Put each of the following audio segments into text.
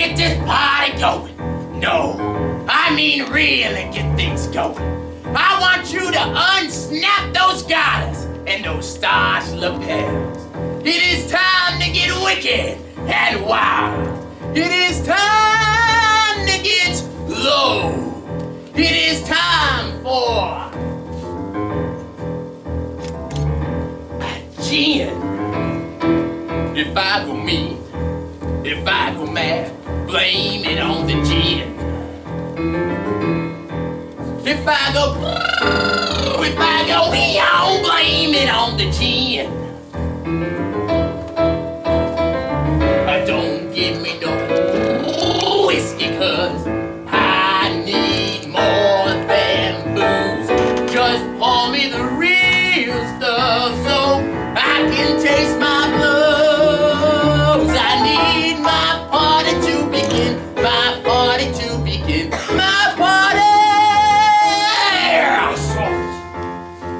get this party going. No, I mean really get things going. I want you to unsnap those garters and those starch lapels. It is time to get wicked and wild. It is time to get low. It is time for a gin. If I go mean, if I go mad, blame it on the gin. If I go eon, blame it on the gin. Don't give me no whiskey, cause I need more than booze. Just pour me the real stuff so I can taste my blues. I need my party to begin, my party to begin, my party! Soft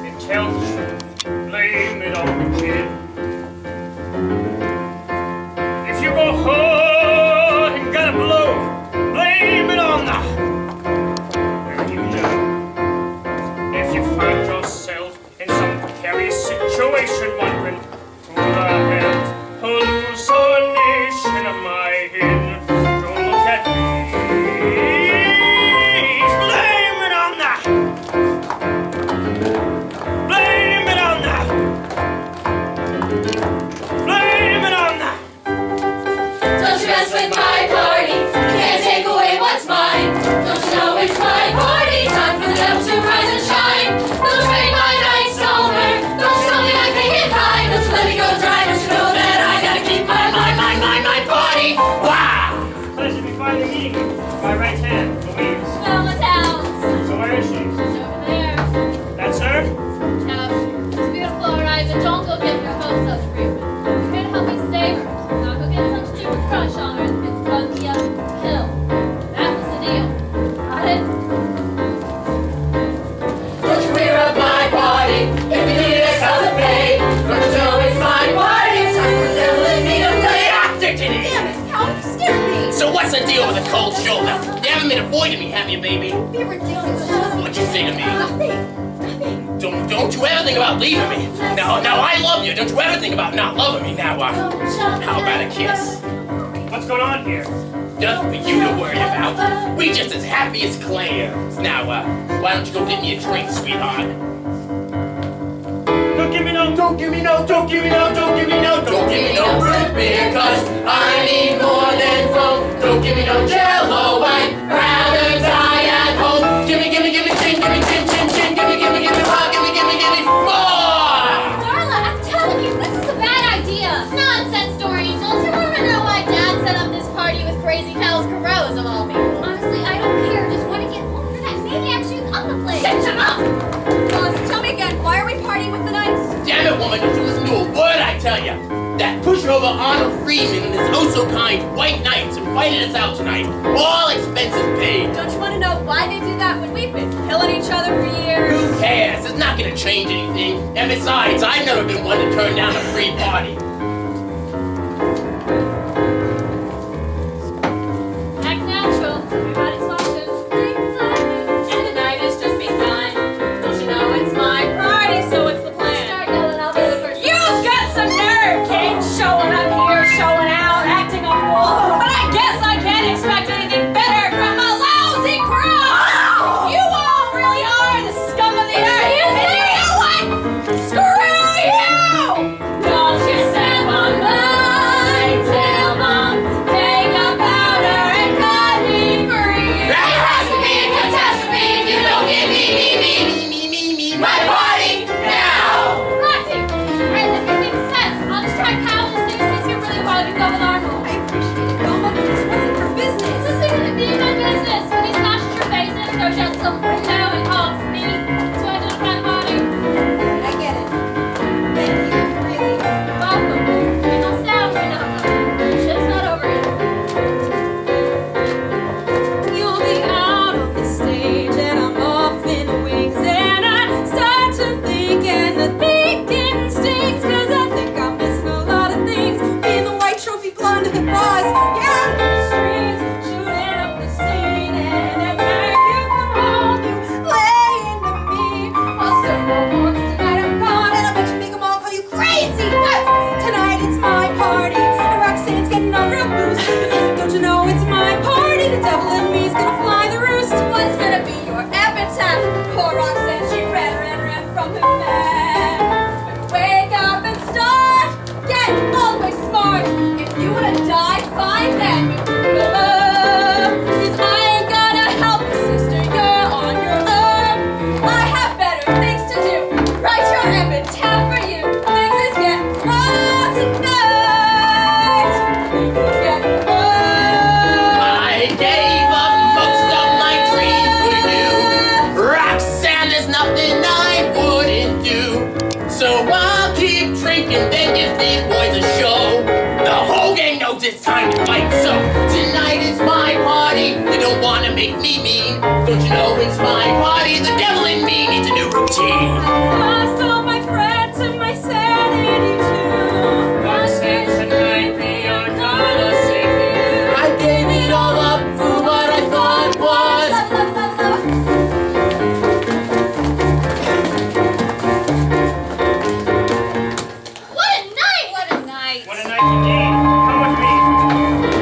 and tell the truth, blame it on the kid. If you go hard and gotta blow, blame it on the... Well, you know, if you find yourself in some precarious situation wondering who the hell's hallucination of my head, don't look at me. Blame it on the... Blame it on the... Blame it on the... Don't you mess with my party, you can't take away what's mine. Don't you know it's my party, time for them to rise and shine. Don't trade my nights over, don't you tell me I can't get high. Don't you let me go dry, don't you know that I gotta keep my party. Wow! Pleasure to be finally meeting you. My right hand, Louise. Velma Towns. So where is she? She's over there. That's her? Now, it's beautiful, alright, but don't go get your hopes up treatment. You're here to help me save her. Now go get some stupid crush on her. It's bug me up, kill. That was the deal. Got it? Don't you wear up my party if you need us how to pay. Don't you know it's my party, time for them and me to play after today. Damn it, Cal, you scared me. So what's the deal with the cold shoulder? You haven't been avoiding me, have you, baby? Be ridiculous. What'd you say to me? Nothing. Don't you ever think about leaving me. No, I love you. Don't you ever think about not loving me. Now, how about a kiss? What's going on here? Nothing for you to worry about. We just as happy as clams. Now, why don't you go get me a drink, sweetheart? Don't give me no... Don't give me no root beer, cause I need more than foam. Don't give me no Jello, I'd rather die at home. Gimme gin, give me gin, give me rock, give me more! Darla, I'm telling you, this is a bad idea. Nonsense, Doreen. Don't you want to know why Dad set up this party with Crazy Cal's Carros of all people? Honestly, I don't care. Just want to get home for that maniac shoots on the place. Shut him up! Tell me again, why are we partying with the Knights? Damn it, woman, don't you listen to a word I tell ya. That pushover Arnold Freeman and his oh-so-kind White Knights invited us out tonight. All expenses paid. Don't you want to know why they do that when we've been killing each other for years? Who cares? It's not gonna change anything. And besides, I've never been one to turn down a free party. Act natural. Everybody's watching. And the night has just begun. Don't you know it's my party, so what's the plan? Start yelling, I'll be the first. You've got some nerve, Kate, showing up here, showing out, acting a fool. But I guess I can't expect anything better from a lousy crew. You all really are the scum of the earth. And you know what? Screw you! Don't you say keep drinking, then give these boys a show. The whole gang knows it's time to fight, so tonight is my party. You don't wanna make me mean. Don't you know it's my party? The devil in me needs a new routine. Lost all my friends and my sanity too. Once and tonight we are gonna sing you. I gave it all up for what I thought was. What a night! What a night! What a night indeed. Come with me.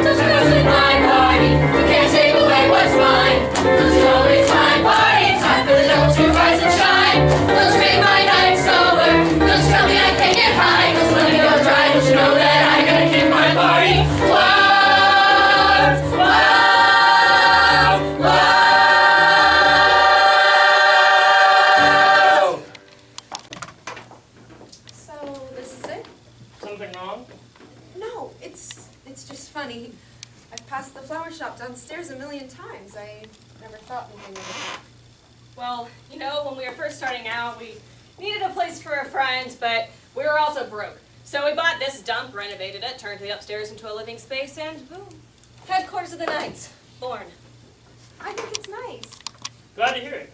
Don't you mess with my party. You can't take away what's mine. Don't you know it's my party? Time for the devil to rise and shine. Don't you make my night sober. Don't you tell me I can't get high. Don't you let me go dry. Don't you know that I'm gonna keep my party? So, this is it? Something wrong? No, it's just funny. I've passed the flower shop downstairs a million times. I never thought anything would happen. Well, you know, when we were first starting out, we needed a place for a friend, but we were also broke. So we bought this dump, renovated it, turned the upstairs into a living space, and boom, headquarters of the Knights, born. I think it's nice. Glad to hear it.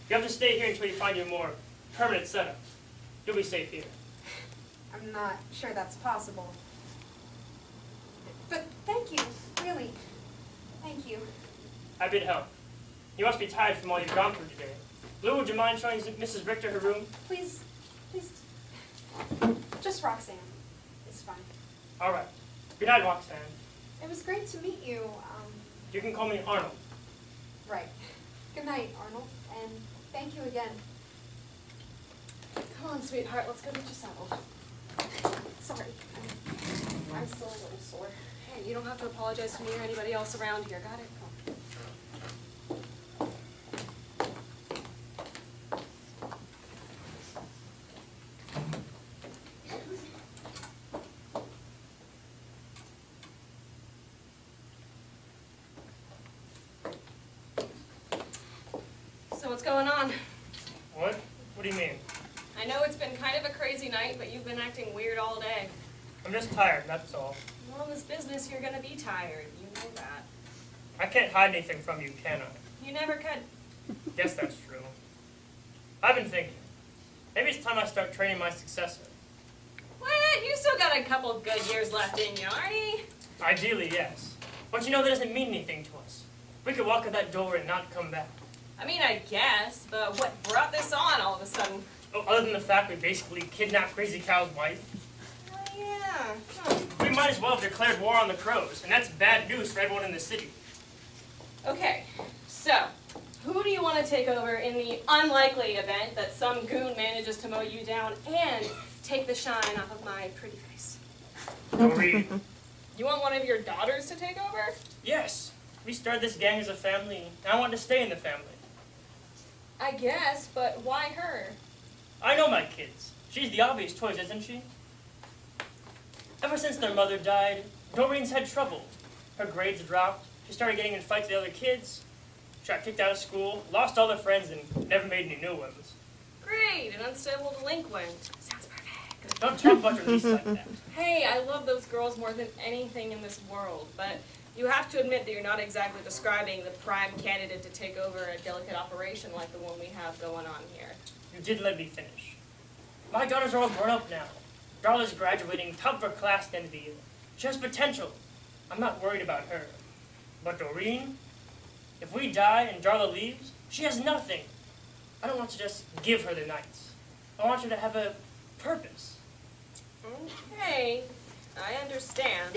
You have to stay here until you find your more permanent setup. You'll be safe here. I'm not sure that's possible. But thank you, really. Thank you. Happy to help. You must be tired from all you've gone through today. Lou, would you mind showing Mrs. Richter her room? Please, just Roxanne. It's fine. All right. Good night, Roxanne. It was great to meet you. You can call me Arnold. Right. Good night, Arnold, and thank you again. Come on, sweetheart, let's go get you settled. Sorry, I'm still a little sore. Hey, you don't have to apologize to me or anybody else around here, got it? Come on. So what's going on? What? What do you mean? I know it's been kind of a crazy night, but you've been acting weird all day. I'm just tired, that's all. Well, in this business, you're gonna be tired. You know that. I can't hide anything from you, can I? You never could. Guess that's true. I've been thinking. Maybe it's time I start training my successor. What? You still got a couple good years left in you, Arnie. Ideally, yes. But you know that doesn't mean anything to us. We could walk out that door and not come back. I mean, I guess, but what brought this on all of a sudden? Oh, other than the fact we basically kidnapped Crazy Cow's wife. Oh, yeah. Huh. We might as well have declared war on the crows, and that's bad news for everyone in the city. Okay, so, who do you want to take over in the unlikely event that some goon manages to mow you down and take the shine off of my pretty face? Doreen. You want one of your daughters to take over? Yes. We started this gang as a family, and I want to stay in the family. I guess, but why her? I know my kids. She's the obvious choice, isn't she? Ever since their mother died, Doreen's had trouble. Her grades dropped, she started getting in fights with other kids, she got kicked out of school, lost all her friends, and never made any new ones. Great, an unstable delinquent. Sounds perfect. Don't talk about your niece like that. Hey, I love those girls more than anything in this world, but you have to admit that you're not exactly describing the prime candidate to take over a delicate operation like the one we have going on here. You did let me finish. My daughters are all grown up now. Darla's graduating, top of her class at the end of the year. She has potential. I'm not worried about her. But Doreen, if we die and Darla leaves, she has nothing. I don't want to just give her the Knights. I want her to have a purpose. Okay, I understand.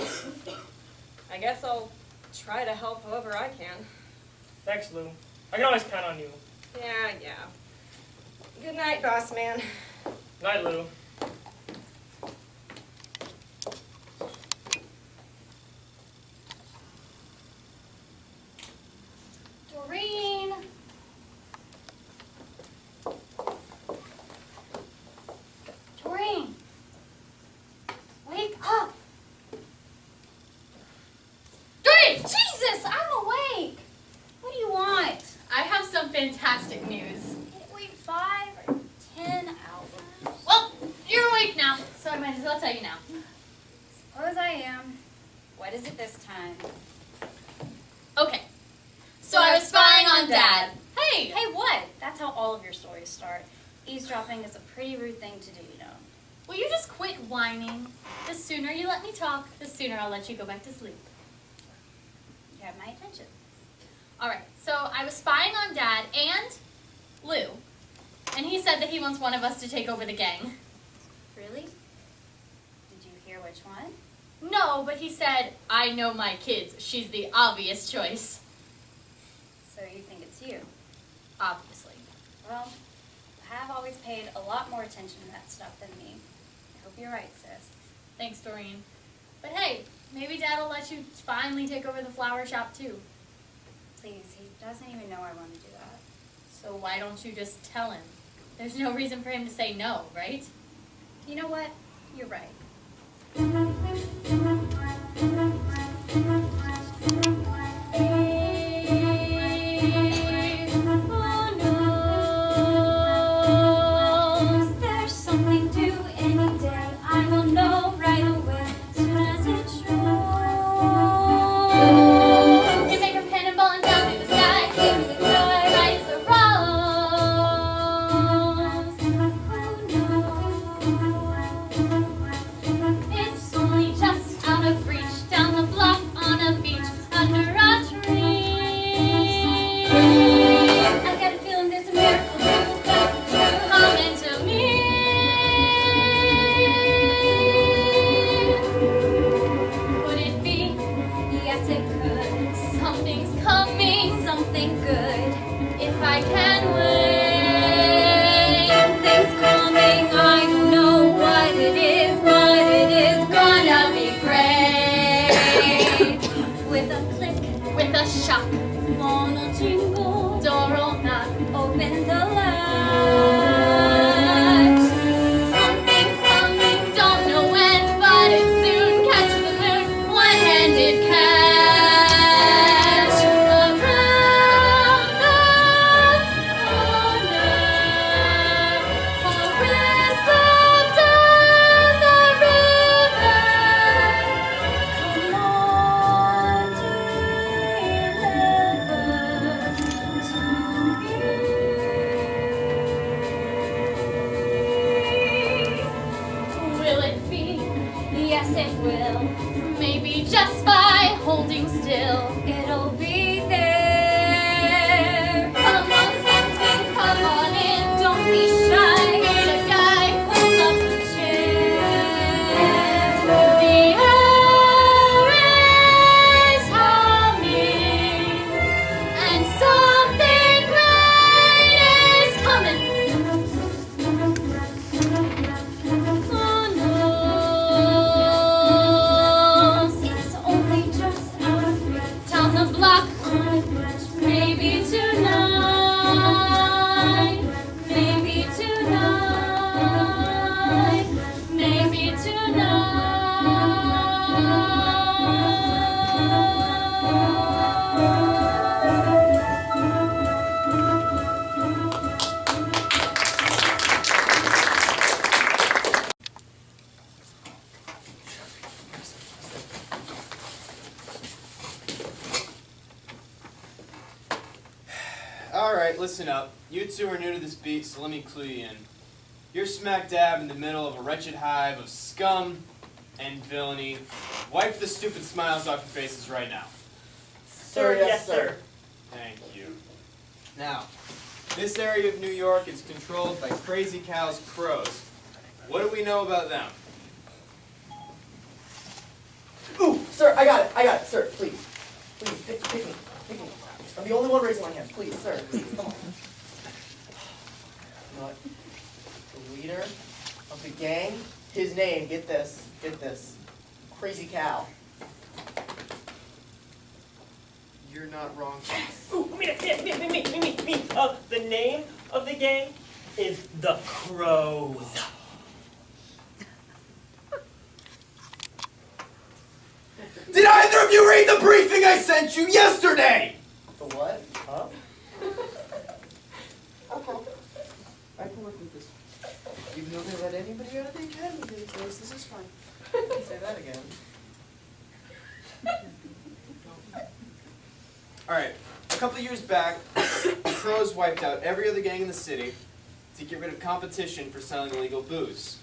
I guess I'll try to help however I can. Thanks, Lou. I can always count on you. Yeah. Good night, boss man. Night, Lou. Doreen! Doreen! Wake up! Doreen! Jesus! I'm awake! What do you want? I have some fantastic news. Can't wait 5 or 10 hours. Well, I might as well tell you now. Suppose I am. What is it this time? Okay. So I was spying on Dad. Hey! Hey, what? That's how all of your stories start. Eavesdropping is a pretty rude thing to do, you know. Will you just quit whining? The sooner you let me talk, the sooner I'll let you go back to sleep. You have my attention. Alright, so I was spying on Dad and Lou. And he said that he wants one of us to take over the gang. Really? Did you hear which one? No, but he said, I know my kids. She's the obvious choice. So you think it's you? Obviously. Well, I have always paid a lot more attention to that stuff than me. I hope you're right, sis. Thanks, Doreen. But hey, maybe Dad will let you finally take over the flower shop too. Please, he doesn't even know I want to do that. So why don't you just tell him? There's no reason for him to say no, right? You know what? You're right. There's something due any day. I will know right away, soon as it shows. You make a cannonball and down through the sky. Give me the joy, Right as a rose. It's only just out of reach, down the block on a beach, under a tree. I got a feeling there's a miracle too. Come into me. Could it be? Yes, it could. Something's coming, Something good. if I can wait. Something's coming. I don't know what it is, but it is gonna be great. With a click, With a shock, phone will jingle, door will knock. open the latch. Something's coming, don't know when, but it soon catches the moon. One-handed catch around the corner. Chorus loud down the river. Come on, Will it be? yes, it will. Maybe just by holding still. It'll be there. Come on, something, come on in. Don't be shy. Meet a guy, Pull up the chair. the air is humming, and something great is coming. Oh no, It's only just out of reach. down the block, On a bridge, maybe tonight, maybe tonight, maybe Alright, listen up. You two are new to this beat, so let me clue you in. You're smack dab in the middle of a wretched hive of scum and villainy. Wipe the stupid smiles off your faces right now. Sir, yes, sir. Thank you. Now, this area of New York is controlled by Crazy Cal's crows. What do we know about them? Ooh, sir, I got it, sir, please. Please, pick me. I'm the only one raising my hand, please, sir, please, come on. You know what? The leader of the gang, his name, get this, Crazy Cal. You're not wrong. Ooh, me. The name of the gang is the Crows. Did either of you read the briefing I sent you yesterday? The what? Huh? Okay. I can work with this. Even though they let anybody out of the academy do this, this is one. Say that again. Alright, a couple of years back, the Crows wiped out every other gang in the city to get rid of competition for selling illegal booze.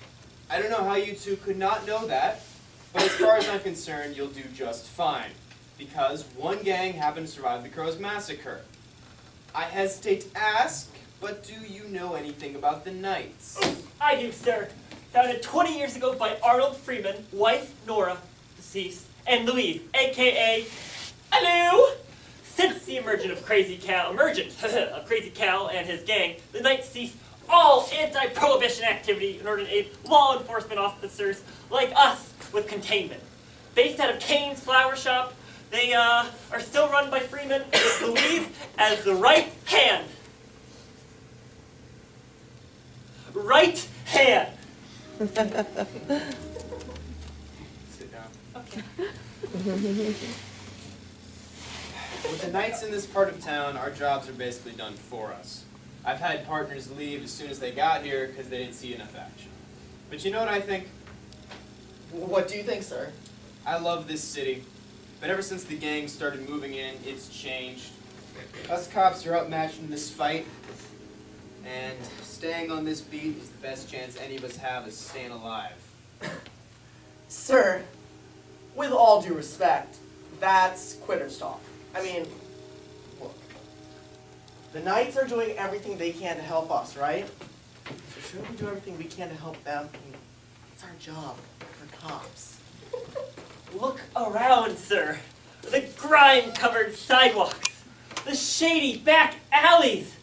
I don't know how you two could not know that, but as far as I'm concerned, you'll do just fine. Because one gang happened to survive the Crows massacre. I hesitate to ask, but do you know anything about the Knights? I do, sir. Founded 20 years ago by Arnold Freeman, wife Nora, deceased, and Louise, a.k.a. Hello! Since the emergence of Crazy Cal and his gang, the Knights ceased all anti-prohibition activity in order to aid law enforcement officers like us with containment. Based out of Kane's Flower Shop, they are still run by Freeman, with Louise as the right hand. Right hand. Sit down. Okay. With the Knights in this part of town, our jobs are basically done for us. I've had partners leave as soon as they got here because they didn't see enough action. But you know what I think? What do you think, sir? I love this city, but ever since the gang started moving in, it's changed. Us cops are outmatched in this fight, and staying on this beat is the best chance any of us have of staying alive. Sir, with all due respect, that's quitter's talk. I mean, look, the Knights are doing everything they can to help us, right? So shouldn't we do everything we can to help them? I mean, it's our job. We're cops. Look around, sir. The grime-covered sidewalks, the shady back alleys,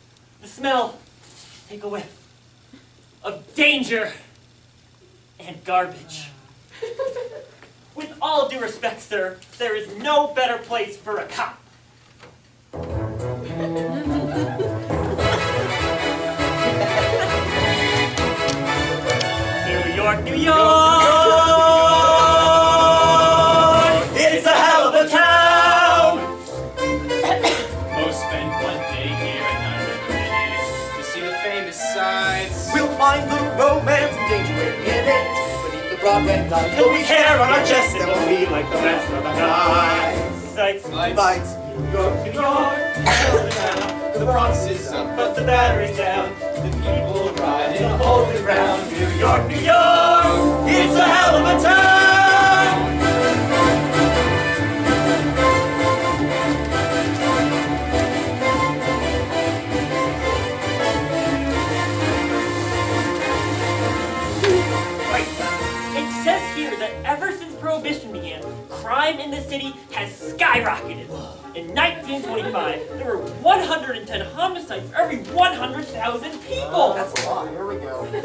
the smell, take a whiff, of danger and garbage. With all due respect, sir, there is no better place for a cop. New York, New York! It's a hell of a town! Most spend one day here and not another minute to see the famous sights. We'll find the romance and danger waiting in it. Beneath the Broadway light, Till we hair on our chest and we'll feel like the best of the night. Sights, Lights. New York, New York. The Bronx is up, but the battery's down. the people riding The holy ground, New York, New York, it's a hell of a town. Right. It says here that ever since Prohibition began, crime in the city has skyrocketed. In 1925, there were 110 homicides for every 100,000 people. That's a lot. Here we go. The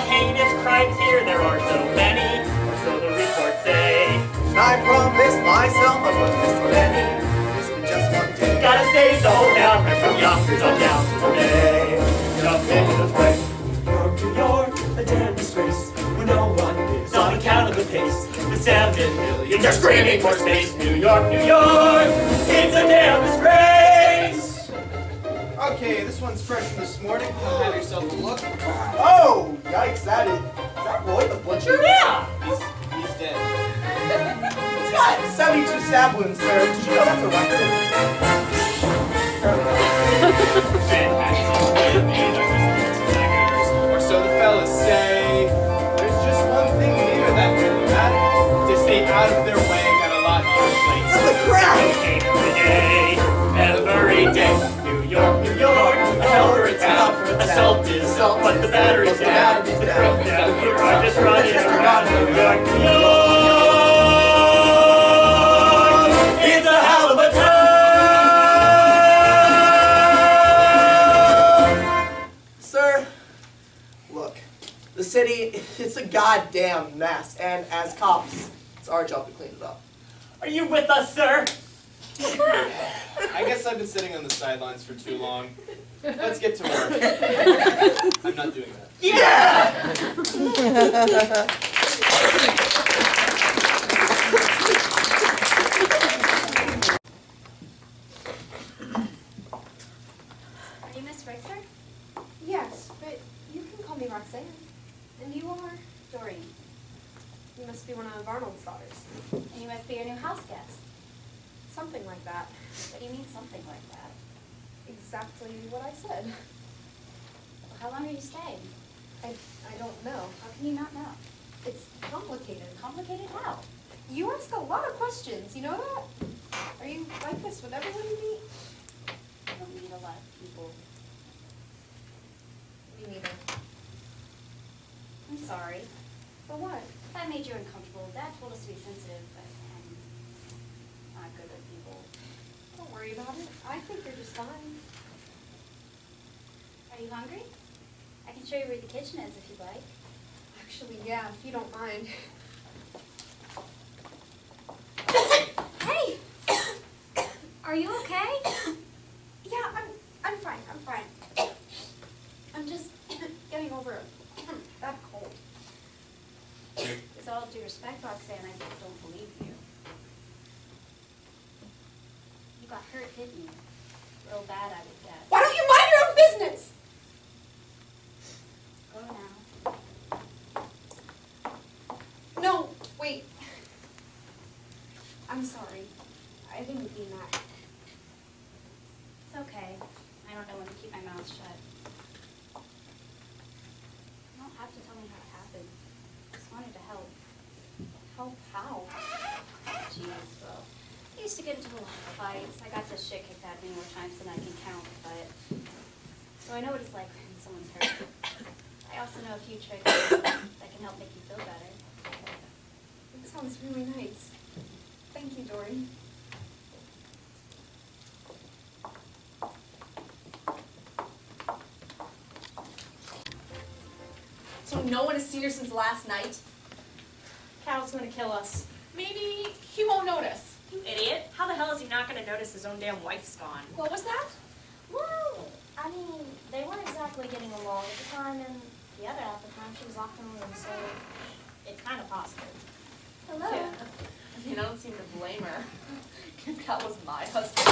heinous crimes here, there are so many, or so the reports say. And I promised myself I wouldn't miss so many. This was just one day. Gotta save the whole town, right from Yonkers on down to Monet. Jump into the fray. New York, a damn disgrace, where no one lives on account of the pace. The 7 million are screaming for space. New York, it's a damn disgrace. Okay, this one's fresh from this morning. Have yourself a look. Oh, yikes, is that Roy the Butcher? Yeah. He's dead. He's got 72 stab wounds, sir. Did you know that's a record? Or so the fellas say. There's just one thing here that really matters. To stay out of their way, got a lot on their plates. That's a crack! Every day, New York, a hell for a town. Assault is assault, but the battery's down. The broke down here, I just running around New York, New York. It's a hell of a town. Sir, look, the city, it's a goddamn mess, and as cops, it's our job to clean it up. Are you with us, sir? I guess I've been sitting on the sidelines for too long. Let's get to work. I'm not doing that. Yeah! Are you Miss Richter? Yes, but you can call me Roxanne. And you are Doreen. You must be one of Arnold's daughters. And you must be your new house guest. Something like that. What do you mean something like that? Exactly what I said. Well, how long are you staying? I don't know. How can you not know? It's complicated. Complicated how? You ask a lot of questions, you know that? Are you like this with everyone you meet? I don't meet a lot of people. Me neither. I'm sorry. For what? If I made you uncomfortable, Dad told us to be sensitive, but I'm not good with people. Don't worry about it. I think you're just fine. Are you hungry? I can show you where the kitchen is if you'd like. Actually, yeah, if you don't mind. Hey! Are you okay? Yeah, I'm fine. I'm fine. I'm just getting over a bad cold. With all due respect, Roxanne, I just don't believe you. You got hurt, didn't you? Real bad, I would guess. Why don't you mind your own business? Go now. No, wait. I'm sorry. I didn't mean that. It's okay. I don't know when to keep my mouth shut. You don't have to tell me how it happened. I just wanted to help. Help how? Jeez, well, I used to get into a lot of fights. I got the shit kicked out of me more times than I can count, but... So I know what it's like when someone's hurt. I also know a few tricks that can help make you feel better. It sounds really nice. Thank you, Dory. So no one has seen her since last night? Cal's gonna kill us. Maybe he won't notice. You idiot. How the hell is he not gonna notice his own damn wife's gone? What was that? Well, I mean, they weren't exactly getting along at the time, and the other half of the time she was locked in the room, so it's kind of possible. Hello. Yeah. I mean, I don't seem to blame her. If Cal was my husband.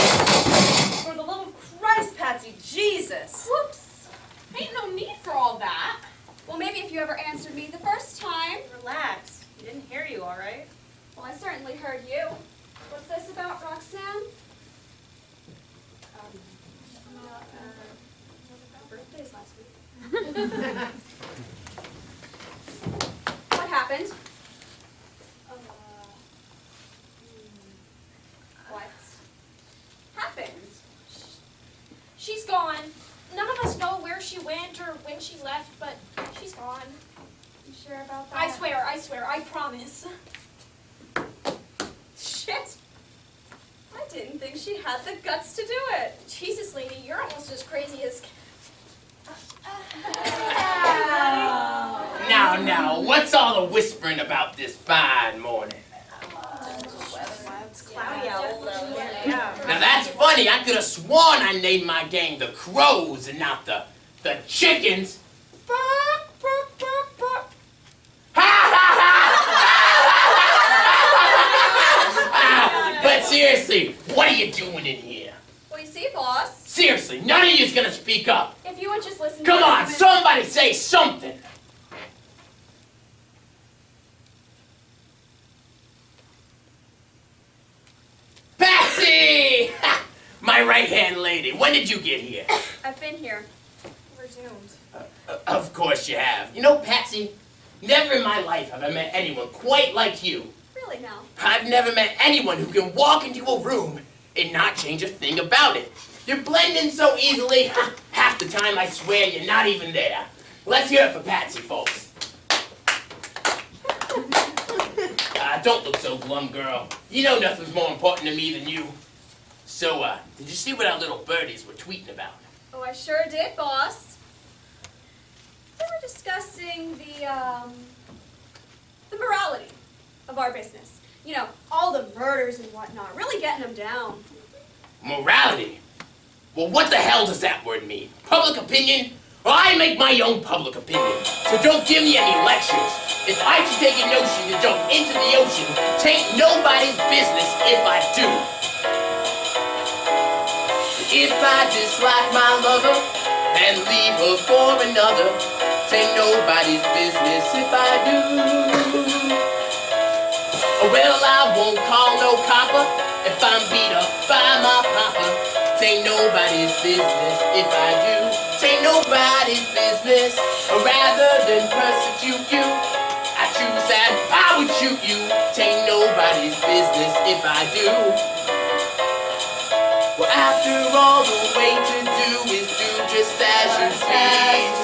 For the love of Christ, Patsy, Jesus! Whoops. Ain't no need for all that. Well, maybe if you ever answered me the first time. Relax. He didn't hear you, all right? Well, I certainly heard you. What's this about Roxanne? Her birthday's last week. What happened? What happened? She's gone. None of us know where she went or when she left, but she's gone. You sure about that? I swear, I promise. Shit. I didn't think she had the guts to do it. Jesus, lady, you're almost as crazy as... Now, what's all the whispering about this fine morning? It's cloudy out there. Now that's funny. I could have sworn I named my gang the Crows and not the Chickens. Bark, bark, bark, bark. But seriously, what are you doing in here? What do you see, boss? Seriously, none of you's gonna speak up. If you would just listen Come to on, somebody say something. Patsy! My right-hand lady, when did you get here? I've been here. We're doomed. Of course you have. You know, Patsy, never in my life have I met anyone quite like you. Really now? I've never met anyone who can walk into a room and not change a thing about it. You blend in so easily, half the time I swear you're not even there. Let's hear it for Patsy, folks. Don't look so glum, girl. You know nothing's more important to me than you. So, did you see what our little birdies were tweeting about? Oh, I sure did, boss. They were discussing the morality of our business. You know, all the murders and whatnot, really getting them down. Morality? Well, what the hell does that word mean? Public opinion? Well, I make my own public opinion, so don't give me any lectures. If I should take a notion to jump into the ocean, tain't nobody's business if I do. If I dislike my lover and leave her for another, tain't nobody's business if I do. Well, I won't call no copper if I'm beat up by my papa. Tain't nobody's business if I do. Tain't nobody's business. Rather than persecute you, I choose that I would shoot you. Tain't nobody's business if I do. Well, after all, the way to do is do just as you please,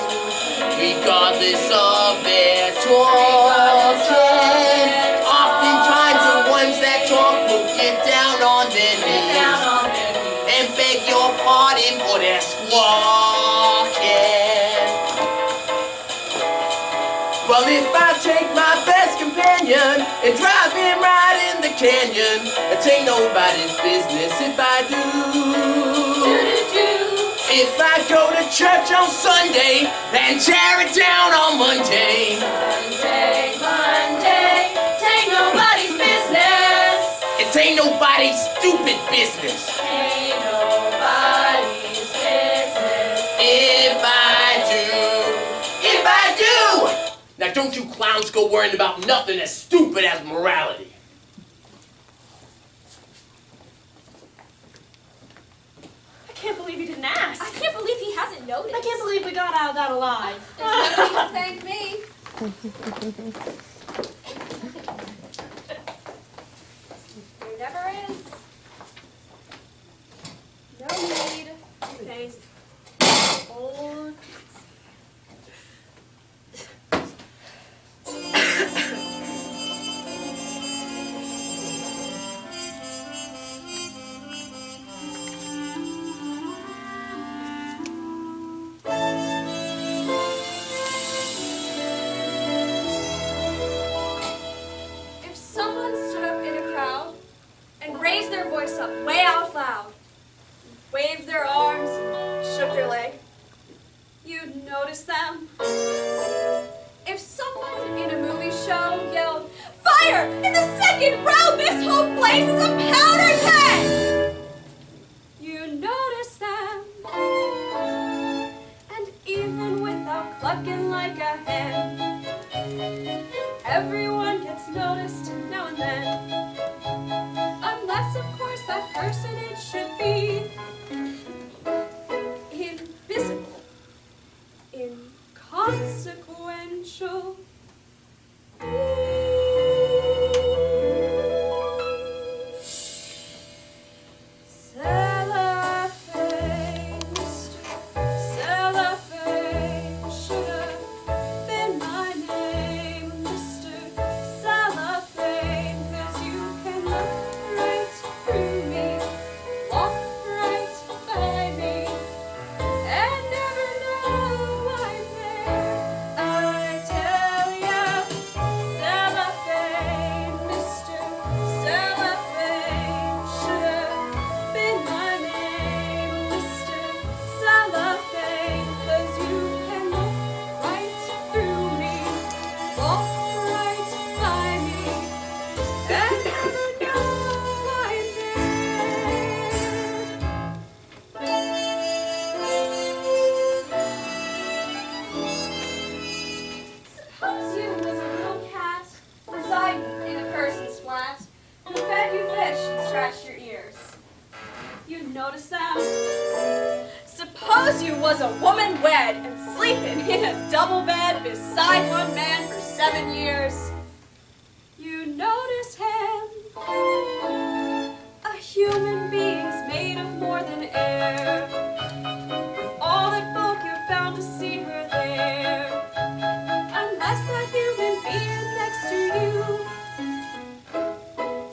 regardless of their talking. Oftentimes the ones that talk will get down on their knees and beg your pardon for their squawking. Well, if I take my best companion and drive him right in the canyon, it ain't nobody's business if I do. If I go to church on Sunday and tear it down on Monday, Monday, tain't nobody's business. it ain't nobody's stupid business. Ain't nobody's business. If I do. Now don't you clowns go worrying about nothing as stupid as morality. I can't believe you didn't ask. I can't believe he hasn't noticed. I can't believe we got out of that alive. There's no need to thank me. There never is. No need to thank old. If someone stood up in a crowd and raised their voice up way out loud, waved their arms and shook their leg, you'd notice them. If someone in a movie show yelled, "Fire! In the second round, this whole place is a powder keg!" you'd notice them. And even without clucking like a hen, everyone gets noticed now and then. Unless, of course, that personage should be invisible, inconsequential. Cellophane, cellophane, should have been my name, Mr. Cellophane, 'cause you can look right through me, walk right by me, and never know I'm there. I tell ya, cellophane, Mr. Cellophane, should have been my name, Mr. Cellophane, 'cause you can look right through me, walk right by me, and never know I'm there. Suppose you was a little cat residing in a person's flat who fed you fish and scratched your ears. You notice them? Suppose you was a woman wed and sleeping in a double bed beside one man for 7 years. You notice him. A human being's made of more than air. All that folk you're bound to see her there. Unless that human being next to you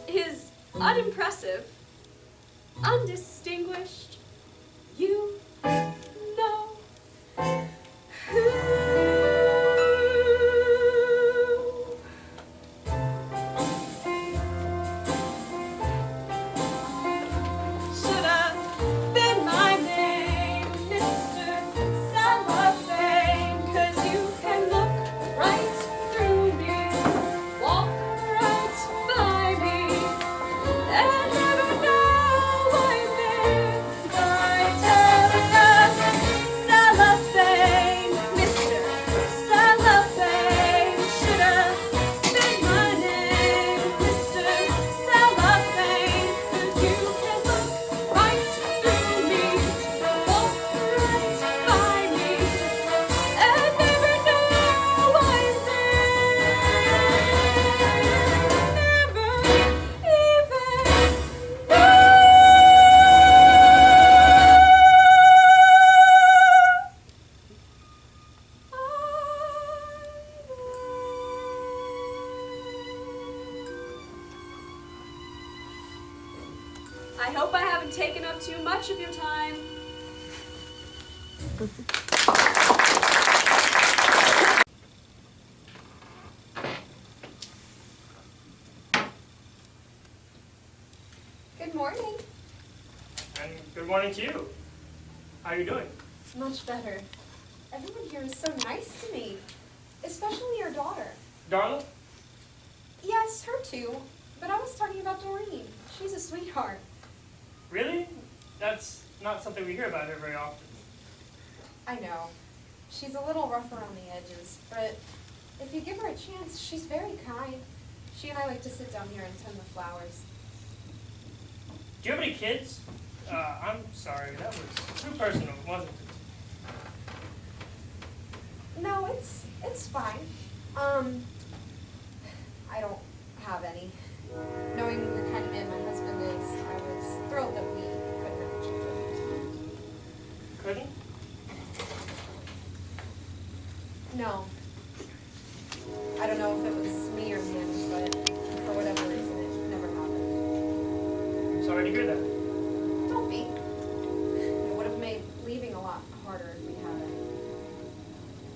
is unimpressive, undistinguished, you know who. Should have been my name, Mr. Cellophane, 'cause you can look right through me, walk right by me, and never know I'm there. I hope I haven't taken up too much of your time. Good morning. And good morning to you. How are you doing? Much better. Everyone here is so nice to me, especially your daughter. Darla? Yes, her too. But I was talking about Doreen. She's a sweetheart. Really? That's not something we hear about her very often. I know. She's a little rough around the edges, but if you give her a chance, she's very kind. She and I like to sit down here and tend the flowers. Do you have any kids? I'm sorry, that was too personal, wasn't it? No, it's fine. I don't have any. Knowing the kind of man my husband is, I was thrilled that we couldn't have children. Couldn't? No. I don't know if it was me or him, but for whatever reason, it never happened. I'm sorry to hear that. Don't be. It would have made leaving a lot harder if we hadn't.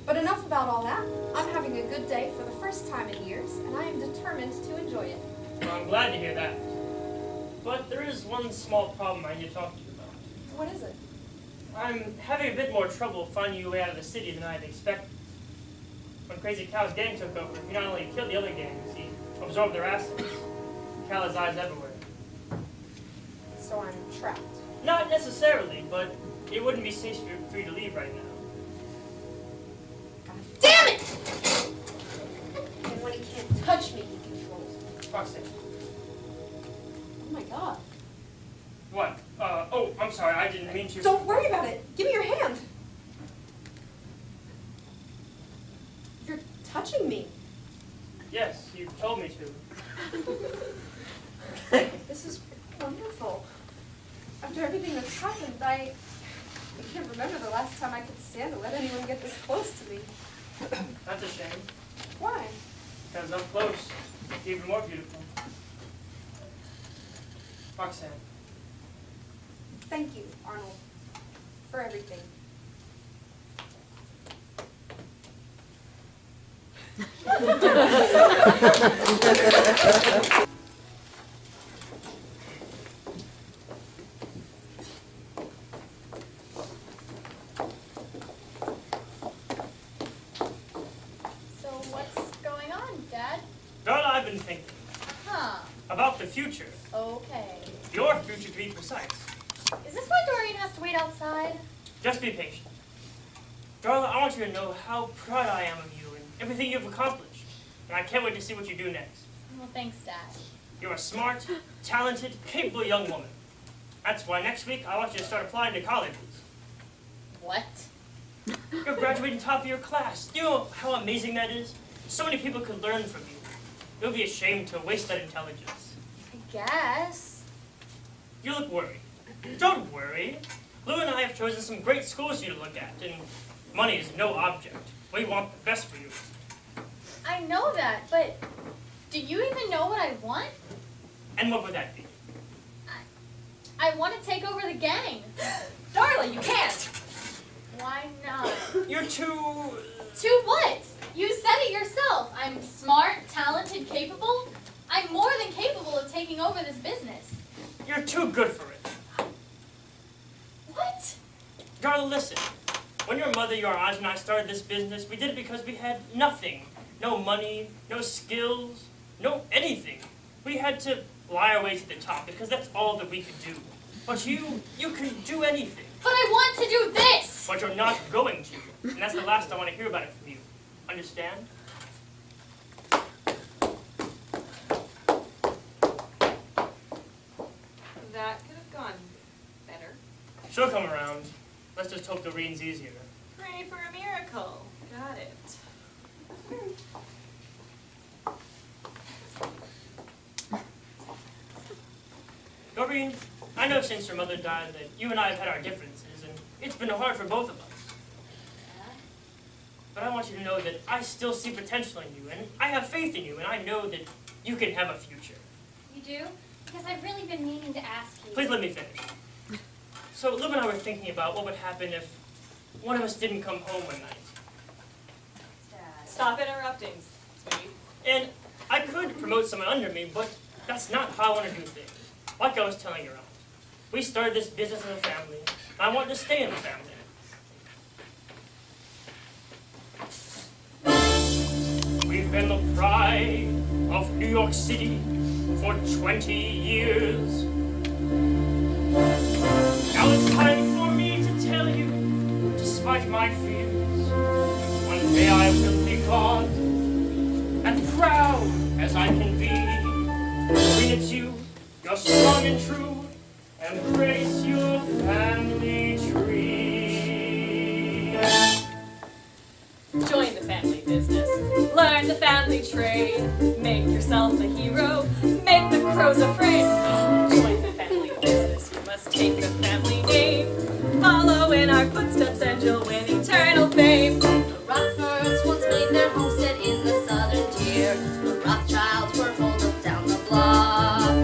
But enough about all that. I'm having a good day for the first time in years, and I am determined to enjoy it. Well, I'm glad to hear that. But there is one small problem I need to talk to you about. What is it? I'm having a bit more trouble finding your way out of the city than I had expected. When Crazy Cow's gang took over, he not only killed the other gangs, he absorbed their assets. Cal has eyes everywhere. So I'm trapped. Not necessarily, but it wouldn't be safe for you to leave right now. Damn it! And when he can't touch me, he controls me. Roxanne. Oh my god. What? Oh, I'm sorry, I didn't mean to. Don't worry about it. Give me your hand. You're touching me. Yes, you told me to. This is wonderful. After everything that's happened, I can't remember the last time I could stand to let anyone get this close to me. That's a shame, Why? because up close, it's even more beautiful. Roxanne. Thank you, Arnold, for everything. So what's going on, Dad? Darla, I've been thinking Huh. about the future. Okay. Your future, to be precise. Is this why Doreen has to wait outside? Just be patient. Darla, I want you to know how proud I am of you and everything you've accomplished. And I can't wait to see what you do next. Well, thanks, Dad. You're a smart, talented, capable young woman. That's why next week I want you to start applying to colleges. What? You're graduating top of your class. Do you know how amazing that is? So many people could learn from you. It would be a shame to waste that intelligence. I guess. You look worried. Don't worry. Lou and I have chosen some great schools for you to look at, and money is no object. We want the best for you. I know that, but do you even know what I want? And what would that be? I want to take over the gang. Darla, you can't! Why not? You're too... To what? You said it yourself. I'm smart, talented, capable. I'm more than capable of taking over this business. You're too good for it. What? Darla, listen. When your mother, your aunt, and I started this business, we did it because we had nothing. No money, no skills, no anything. We had to lie our way to the top because that's all that we could do. But you can do anything. But I want to do this! But you're not going to. And that's the last I want to hear about it from you. Understand? That could have gone better. She'll come around. Let's just hope Doreen's easier. Pray for a miracle. Got it. Doreen, I know since your mother died that you and I have had our differences, and it's been hard for both of us. But I want you to know that I still see potential in you, and I have faith in you, and I know that you can have a future. You do? Because I've really been meaning to ask you. Please let me finish. So Liv and I were thinking about what would happen if one of us didn't come home one night. Stop interrupting, sweetie. And I could promote someone under me, but that's not how I want to do things. Like I was telling your aunt, we started this business as a family, and I want to stay in the family. We've been the pride of New York City for 20 years. Now it's time for me to tell you, despite my fears, one day I will be gone, and proud as I can be. Green it's you're strong and true, embrace your family tree. Join the family business. Learn the family trade. Make yourself a hero. Make the crows afraid. Join the family business. You must take the family name. Follow in our footsteps and you'll win eternal fame. The Rockfords once made their homestead in the southern tier. The Rothschilds were holed down the block.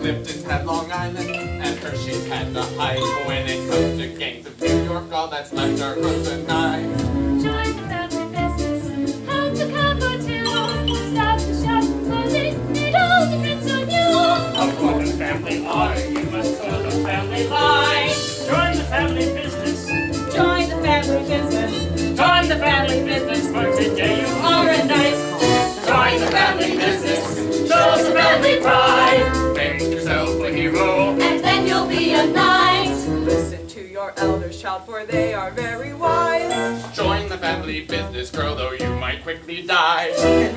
Lipton's had Long Island, and Hershey's had the Heights. But when it comes to gangs of New York, all that's left are rooms and knives. Join the family business. Help the combo too. Stop the shop from closing. It all depends on you. Upon the family honor, you must toe the family line. Join the family business. Join the family business. Join the family business, for today you are a knight. Join the family business. Show us the family pride. Make yourself a hero. And then you'll be a knight. Listen to your elders shout, for they are very wise. Join the family business, girl, though you might quickly die.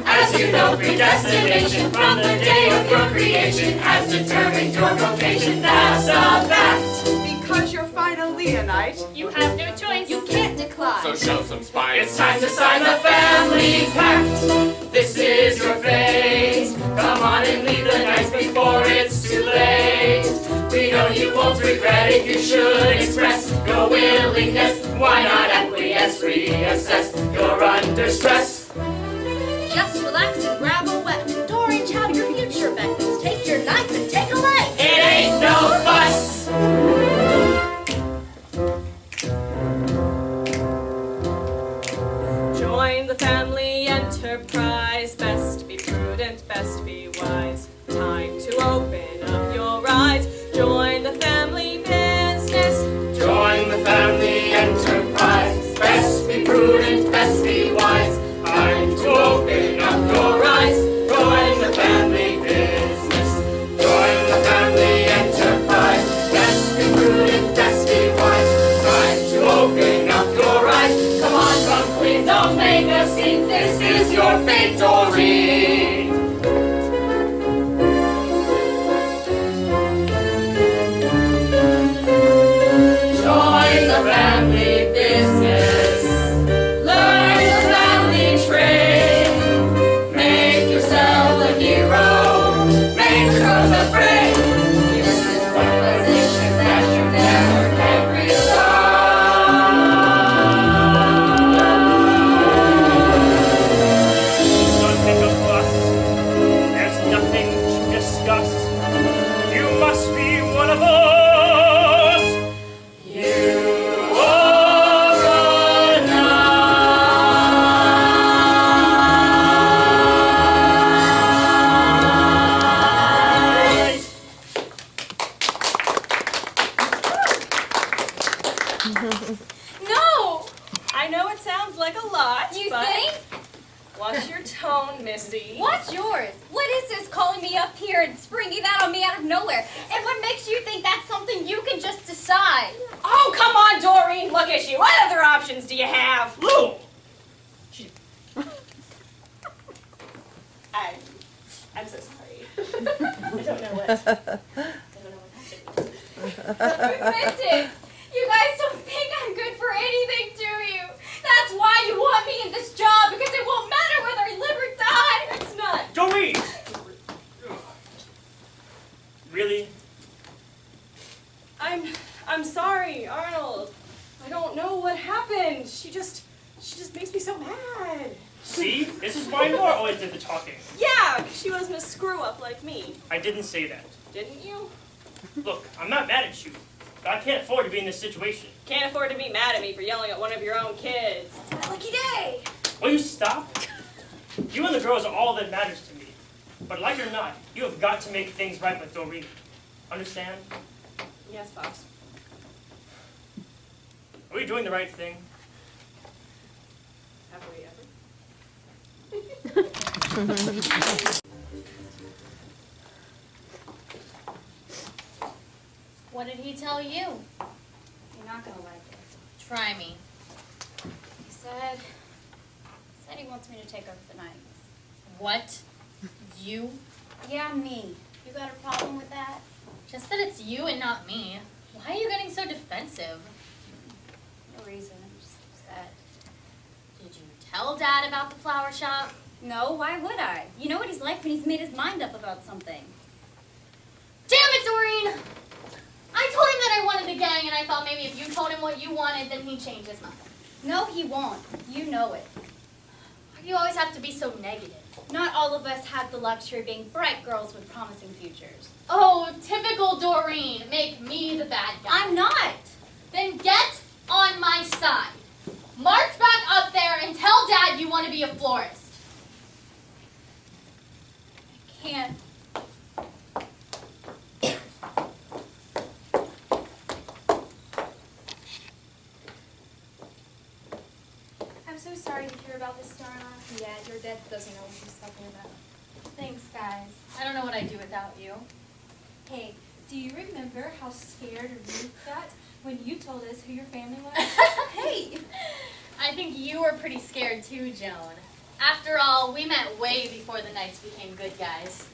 As you know, predestination from the day of your creation has determined your vocation. That's a fact. Because you're finally a knight. You have no choice. You can't decline. So show some spine. It's time to sign the family pact. This is your fate. Come on and leave the nights before it's too late. We know you won't regret it. You should express your willingness. Why not acquiesce, reassess? You're under stress. Just relax and grab a weapon. Doreen, child, your future beckons. Take your knife and take a leg. It ain't no fuss. Join the family enterprise. Best be prudent, best be wise. Time to open up your eyes. Join the family business. Join the family enterprise. Best be prudent, best be wise. Time to open up your eyes. Join the family business. Join the family enterprise. Best be prudent, best be wise. Time to open up your eyes. Come on, come clean, don't make a scene. This is your fate, Doreen. Join the family business. Learn the family trade. Make yourself a hero. Make the crows afraid. This is one position that you never can resign. Don't make a fuss. There's nothing to discuss. You must be one of us. You are a knight. No! I know it sounds like a lot, You but think? watch your tone, Missy. What's yours? What is this calling me up here and springing that on me out of nowhere? And what makes you think that's something you can just decide? Oh, come on, Doreen. Look at you. What other options do you have? Lou! I'm so sorry. I don't know what happened. Vincent, you guys don't think I'm good for anything, do you? That's why you want me in this job, because it won't matter whether I live or die. It's not. Doreen! Really? I'm sorry, Arnold. I don't know what happened. She just makes me so mad. See? This is why Nora always did the talking. Yeah, she wasn't a screw up. up like me. I didn't say that. Didn't you? Look, I'm not mad at you, but I can't afford to be in this situation. Can't afford to be mad at me for yelling at one of your own kids. It's my lucky day. Will you stop? You and the girls are all that matters to me. But like it or not, you have got to make things right with Doreen. Understand? Yes, Pops. Are we doing the right thing? Have we ever? What did he tell you? You're not gonna like it. Try me. He said he wants me to take over the nights. What? You? Yeah, me. You got a problem with that? Just that it's you and not me. Why are you getting so defensive? No reason. I'm just upset. Did you tell Dad about the flower shop? No, why would I? You know what he's like when he's made his mind up about something. Damn it, Doreen! I told him that I wanted the gang, and I thought maybe if you told him what you wanted, then he'd change his mind. No, he won't. You know it. Why do you always have to be so negative? Not all of us have the luxury of being bright girls with promising futures. Oh, typical Doreen. Make me the bad guy. I'm not. Then get on my side. March back up there and tell Dad you want to be a florist. I can't. I'm so sorry to hear about this, Donna. Yeah, your dad doesn't know what he's talking about. Thanks, guys. I don't know what I'd do without you. Hey, do you remember how scared Ruth got when you told us who your family was? Hey! I think you were pretty scared too, Joan. After all, we met way before the Knights became good guys.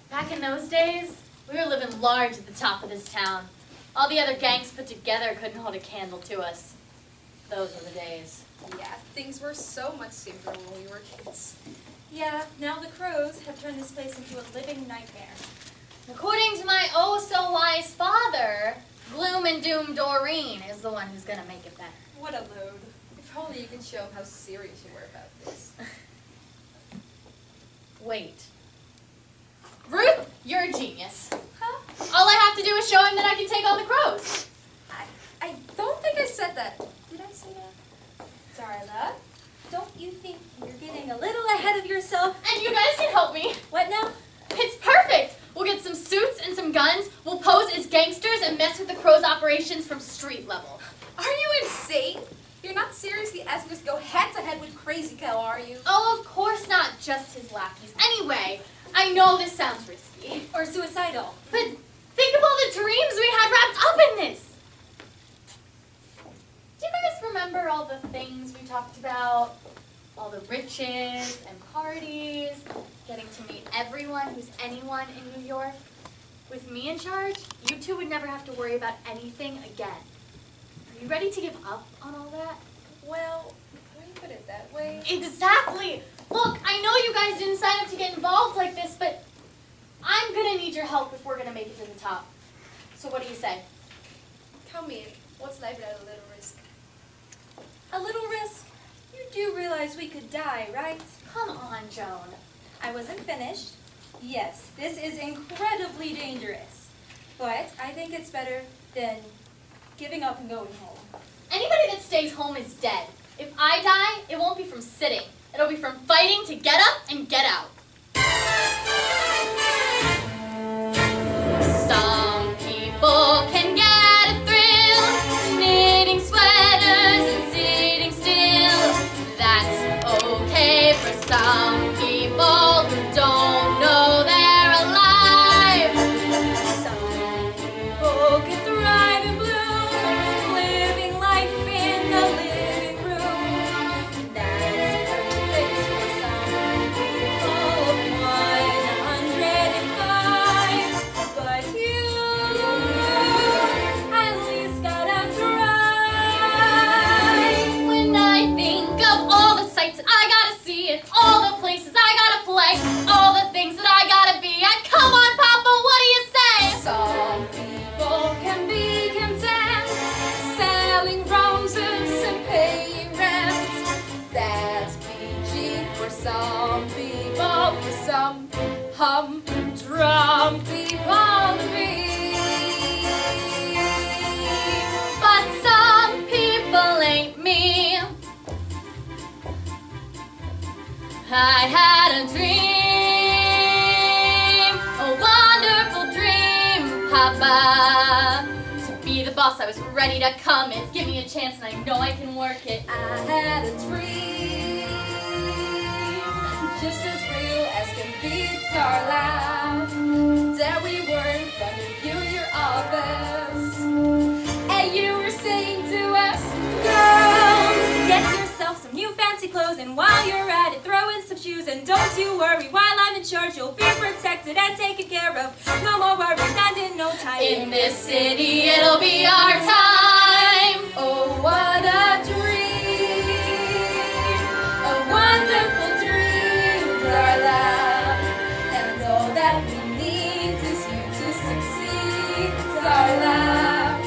Back in those days, we were living large at the top of this town. All the other gangs put together couldn't hold a candle to us. Those were the days. Yeah, things were so much simpler when we were kids. Yeah, now the crows have turned this place into a living nightmare. According to my oh-so-wise father, Gloom and Doom Doreen is the one who's gonna make it better. What a load. If only you could show him how serious you were about this. Wait. Ruth, you're a genius. Huh? All I have to do is show him that I can take on the crows. I don't think I said that. Did I say that? Darla, don't you think you're getting a little ahead of yourself? And you guys can help me. What now? It's perfect. We'll get some suits and some guns. We'll pose as gangsters and mess with the crows' operations from street level. Are you insane? You're not seriously asking us to go head-to-head with Crazy Cow, are you? Oh, of course not just his lackeys. Anyway, I know this sounds risky. Or suicidal? But think of all the dreams we had wrapped up in this. Do you guys remember all the things we talked about? All the riches and parties, getting to meet everyone who's anyone in New York. With me in charge, you two would never have to worry about anything again. Are you ready to give up on all that? Well, when you put it that way... Exactly! Look, I know you guys didn't sign up to get involved like this, but I'm gonna need your help if we're gonna make it to the top. So what do you say? Tell me, what's life without a little risk? A little risk? You do realize we could die, right? Come on, Joan. I wasn't finished. Yes, this is incredibly dangerous. But I think it's better than giving up and going home. Anybody that stays home is dead. If I die, it won't be from sitting. It'll be from fighting to get up and get out. Some people can get a thrill knitting sweaters and sitting still. That's okay for some people who don't know they're alive. Some people can thrive and bloom, living life in the living room. That's perfect for some people. Why not? I had a dream, a wonderful dream, Papa. To be the boss, I was ready to come and give me a chance, and I know I can work it. I had a dream, just as real as can be, darling, that we were gonna view your office, and you were saying to us, girls, get yourself some new fancy clothes, and while you're at it, throw in some shoes, and don't you worry, while I'm in charge, you'll be protected and taken care of. No more worries, and in no time, In this city, it'll be our time. oh, what a dream, a wonderful dream, darling, and all that we need is you to succeed, darling.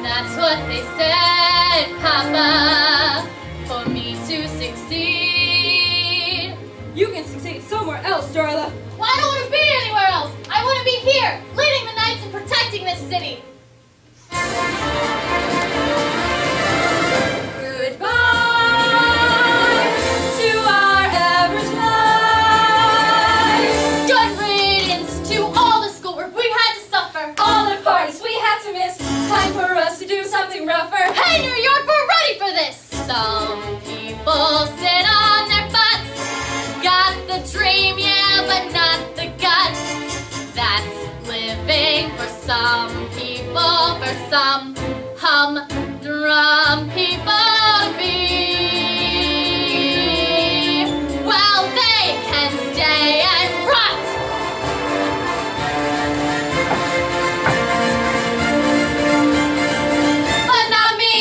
That's what they said, Papa, for me to succeed. You can succeed somewhere else, Darla. Well, I don't want to be anywhere else. I want to be here, leading the Knights and protecting this city. Goodbye to our average lives. Good riddance to all the schoolwork we had to suffer. All the parties we had to miss. Time for us to do something rougher. Hey, New York, we're ready for this. Some people sit on their butts. Got the dream, yeah, but not the guts. That's living for some people, for some humdrum people to be. Well, they can stay and rot. But not me.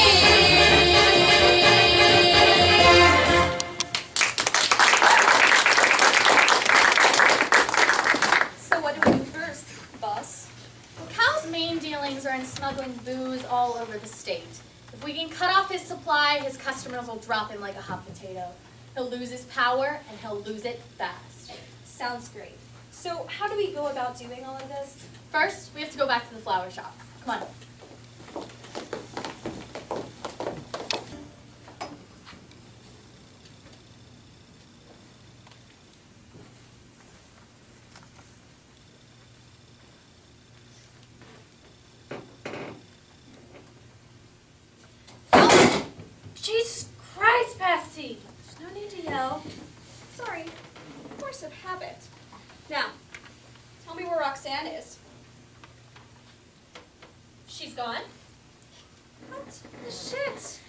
So what do we do first, boss? Cal's main dealings are in smuggling booze all over the state. If we can cut off his supply, his customers will drop him like a hot potato. He'll lose his power, and he'll lose it fast. Sounds great. So how do we go about doing all of this? First, we have to go back to the flower shop. Come on. Jesus Christ, Patsy! There's no need to yell. Sorry, force of habit. Now, tell me where Roxanne is. She's gone? What the shit?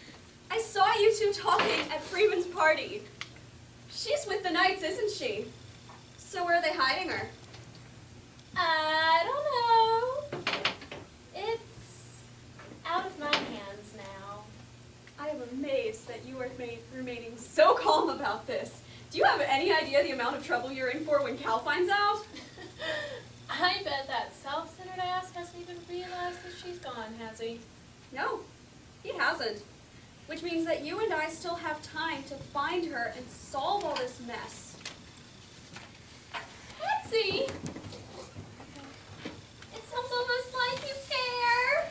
I saw you two talking at Freeman's party. She's with the Knights, isn't she? So where are they hiding her? I don't know. It's out of my hands now. I am amazed that you are remaining so calm about this. Do you have any idea the amount of trouble you're in for when Cal finds out? I bet that self-centered ass hasn't even realized that she's gone, has he? No, he hasn't. Which means that you and I still have time to find her and solve all this mess. Patsy! It sounds almost like you care.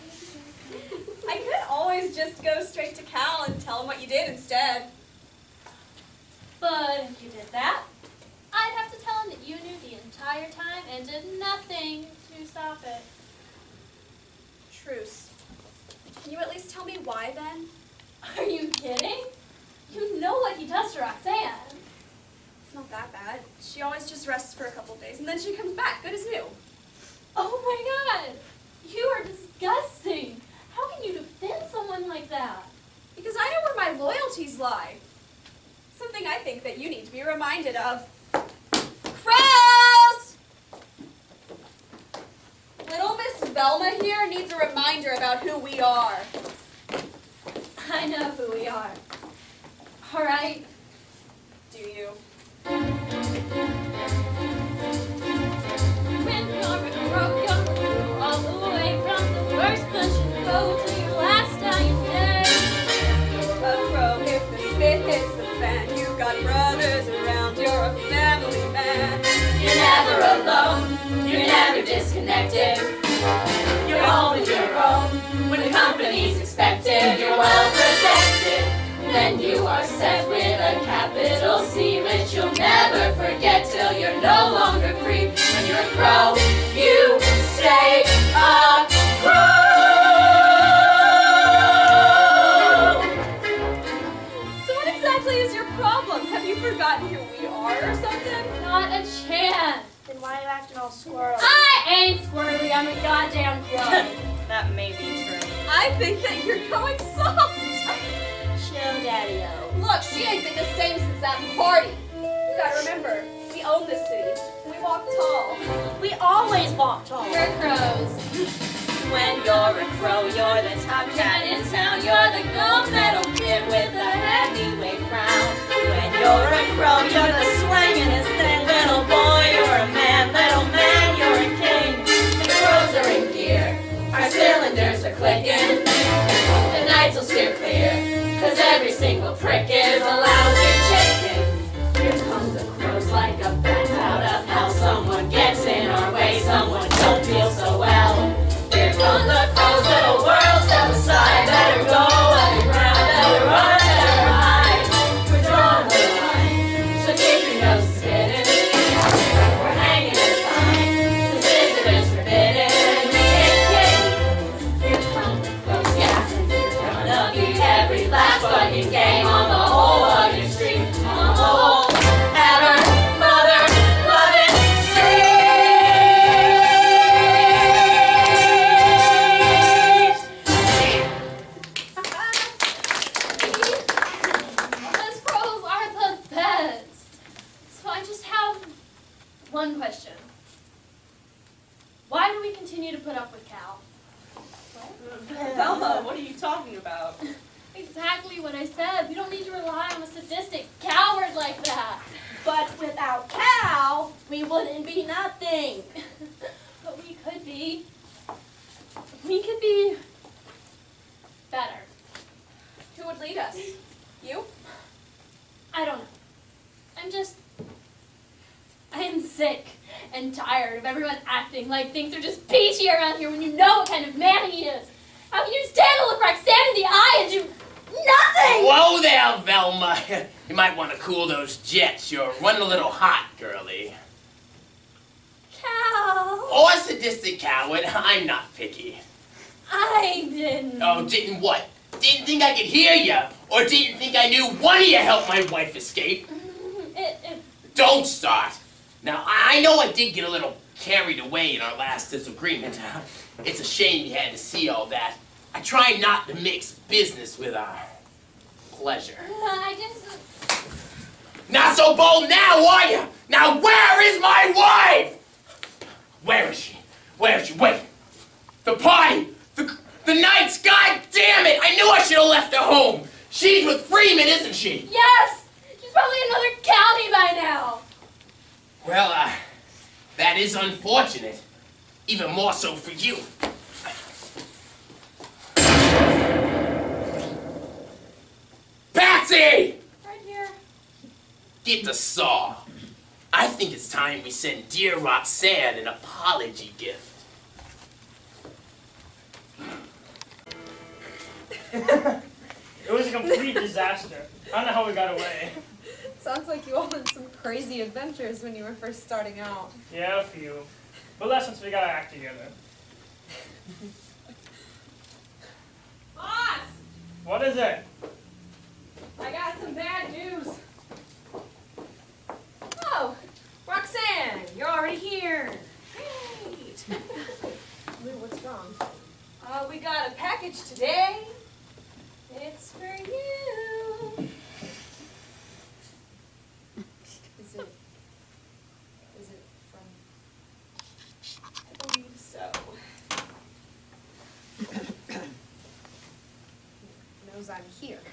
I could always just go straight to Cal and tell him what you did instead. But if you did that, I'd have to tell him that you knew the entire time and did nothing to stop it. Truce. Can you at least tell me why then? Are you kidding? You know what he does to Roxanne. It's not that bad. She always just rests for a couple days and then she comes back, good as new. Oh my God! You are disgusting! How can you defend someone like that? Because I know where my loyalties lie. Something I think that you need to be reminded of. Crows! Little Miss Velma here needs a reminder about who we are. I know who we are. All right. Do you? When you're broke, you're through all the way from the first punch you go to your last dying day. You're a crow if the spit hits the fan. You got brothers around, you're a family man. You're never alone. You're never disconnected. You're always your own. When the company's expected, you're well protected. then you are set with a capital C, which you'll never forget till you're no longer free. When you're a crow, you stay a crow. So what exactly is your problem? Have you forgotten who we are or something? Not a chance. Then why are you acting all squirrely? I ain't squirrely, I'm a goddamn crow. That may be true. I think that you're going soft. Chill, Daddy-o. Look, she ain't been the same since that party. You gotta remember, we own this city. We walk tall. We always walk tall. We're crows. When you're a crow, you're the top cat in town. You're the gold medal kid with the heavyweight crown. When you're a crow, you're the swingingest thing. Little boy, you're a man. Little man, you're a king. The crows are in gear. Our cylinders are clicking. The nights will steer clear. 'Cause every single prick is a lousy chicken. Here come the crows like a bat out of hell. Someone gets in our way. Someone don't feel so well. Here come the crows, little world, step aside. Better go underground, better run, better hide. We're drawing the line, so keep your noses hidden. We're hanging a sign, this visitors forbidden. We ain't kidding. Here come the crows, yeah. We're gonna beat every last fucking game on the whole fucking street. On the whole ever mother loving street. Us crows are the best. So I just have one question. Why do we continue to put up with Cal? Bella, what are you talking about? Exactly what I said. We don't need to rely on a sadistic coward like that. But without Cal, we wouldn't be nothing. But we could be. We could be better. Who would lead us? You? I don't know. I am sick and tired of everyone acting like things are just peachy around here when you know what kind of man he is. How can you stand to look Roxanne in the eye and do nothing? Whoa there, Velma. You might want to cool those jets. You're running a little hot, girlie. Cal, Or sadistic coward. I'm not picky. I didn't. Oh, didn't what? Didn't think I could hear you? Or didn't think I knew one of you helped my wife escape? Don't start. Now, I know I did get a little carried away in our last disagreement. It's a shame you had to see all that. I try not to mix business with pleasure. I just. Not so bold now, are you? Now, where is my wife? Where is she? Where is she? Wait. The party. The nights. God damn it! I knew I should have left her home. She's with Freeman, isn't she? Yes! She's probably in another county by now. Well, that is unfortunate. Even more so for you. Patsy! Right here. Get the saw. I think it's time we send dear Roxanne an apology gift. It was a complete disaster. I don't know how we got away. Sounds like you all had some crazy adventures when you were first starting out. Yeah, a few. But lessons we gotta act together. Boss! What is it? I got some bad news. Oh, Roxanne, you're already here. Great. Lou, what's wrong? We got a package today. It's for you. Is it from? I believe so. He knows I'm here.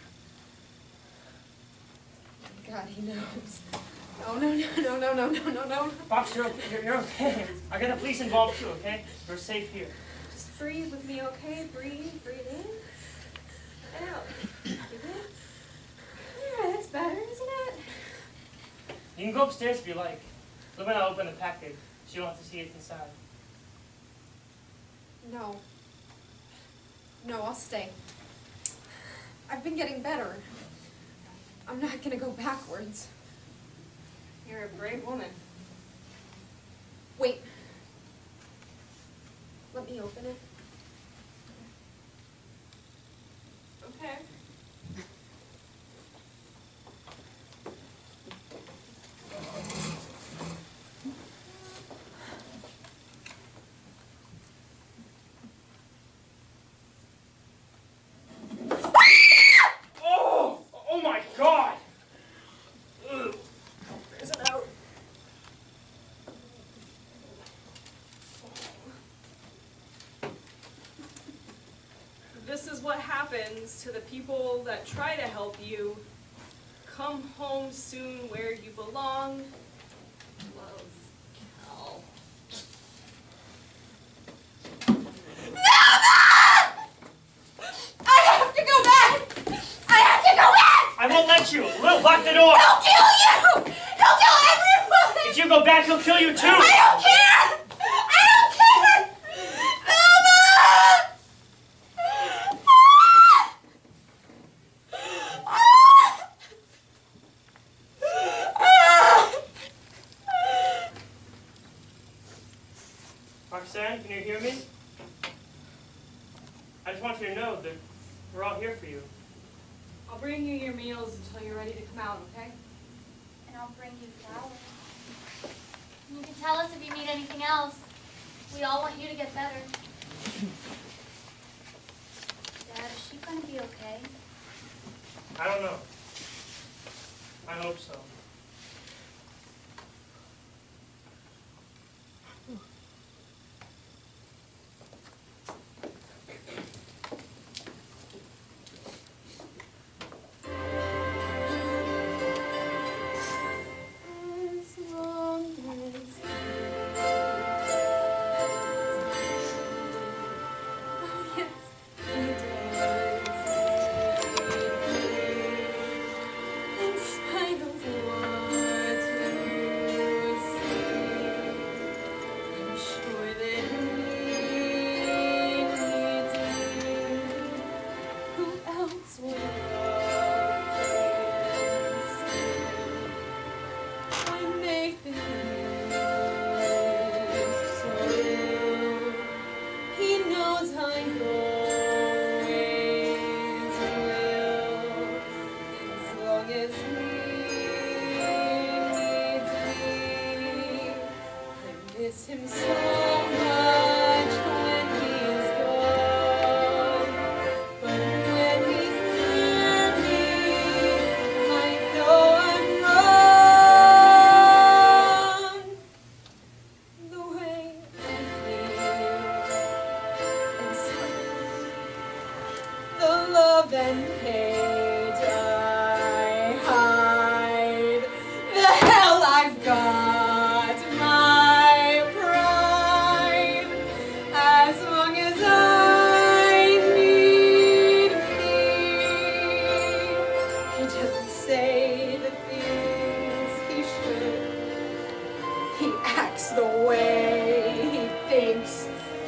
God, he knows. Oh, no. Fox, you're okay. I got the police involved too, okay? You're safe here. Just breathe with me, okay? Breathe in. And out. Breathe in. Yeah, that's better, isn't it? You can go upstairs if you like. Look when I open the package. So you don't have to see it inside. No. No, I'll stay. I've been getting better. I'm not gonna go backwards. You're a brave woman. Wait. Let me open it. Okay. Oh my God! Ugh. Is it out? This is what happens to the people that try to help you. Come home soon where you belong. Love, Cal. I have to go back! I have to go back! I won't let you. We'll lock the door. He'll kill you! He'll kill everyone! If you go back, he'll kill you too. I don't care! I don't care! Velma! Roxanne, can you hear me? I just want you to know that we're all here for you. I'll bring you your meals until you're ready to come out, okay? And I'll bring you flowers. You can tell us if you need anything else. We all want you to get better. Dad, is she gonna be okay? I don't know. I hope so. Miss him so much when he's gone, but when he's near me, I know I'm wrong. The way I feel inside, the love and hate I hide, the hell I've got. As long as I need thee, he doesn't say the things he should. He acts the way he thinks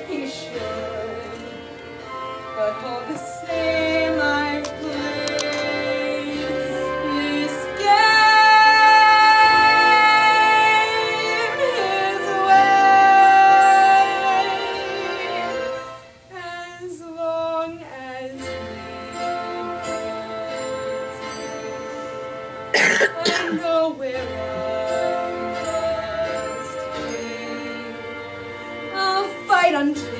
he should. But all the same, I've played this game his way. As long as he needs me, I know where I must be. I'll fight until